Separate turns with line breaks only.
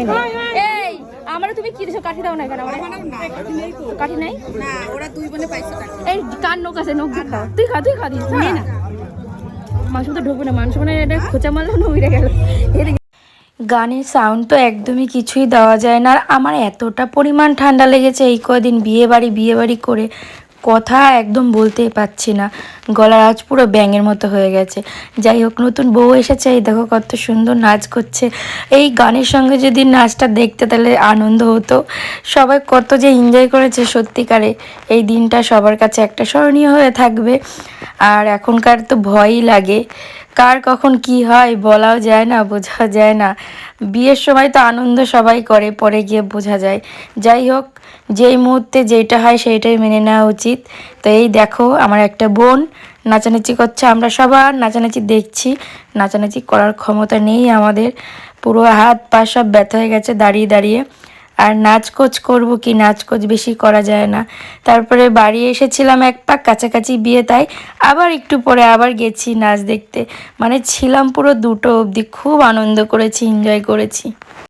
খাই না। এই আমরা তুমি কি দিছো? কাঠি দাও না কেন? কাঠি নাই
না, ওরা দুই বোনে পাইছে টাকা।
এই কার নখ আছে? নখ খাও। তুই খা দিস না। মাংস তো ঢুকবে না, মাংস মানে এটা খোঁচা মারলে না উড়ে গেল। গানের সাউন্ড তো একদমই কিছুই দেওয়া যায় না। আর আমার এতটা পরিমাণ ঠান্ডা লেগেছে এই কদিন বিয়ে বাড়ি করে কথা একদম বলতেই পারছি না, গলার আওয়াজ পুরো ব্যাঙের মতো হয়ে গেছে। যাই হোক, নতুন বউ এসেছে, এই দেখো কত সুন্দর নাচ করছে। এই গানের সঙ্গে যদি নাচটা দেখতে তাহলে আনন্দ হতো। সবাই কত যে এনজয় করেছে সত্যিকারে। এই দিনটা সবার কাছে একটা স্মরণীয় হয়ে থাকবে। আর এখনকার তো ভয়ই লাগে, কার কখন কি হয় বলাও যায় না, বোঝা যায় না। বিয়ের সময় তো আনন্দ সবাই করে, পরে গিয়ে বোঝা যায়। যাই হোক, যেই মুহূর্তে যেটা হয় সেইটাই মেনে নেওয়া উচিত। তো এই দেখো আমার একটা বোন নাচানাচি করছে, আমরা সবার নাচানাচি দেখছি। নাচানাচি করার ক্ষমতা নেই আমাদের, পুরো হাত পা সব ব্যথা হয়ে গেছে দাঁড়িয়ে দাঁড়িয়ে। আর নাচকোচ করবো কি, নাচকোচ বেশি করা যায় না। তারপরে বাড়ি এসেছিলাম এক পাক, কাছাকাছি বিয়ে, তাই আবার একটু পরে আবার গেছি নাচ দেখতে। মানে ছিলাম পুরো 2টো অবধি, খুব আনন্দ করেছি, এনজয় করেছি।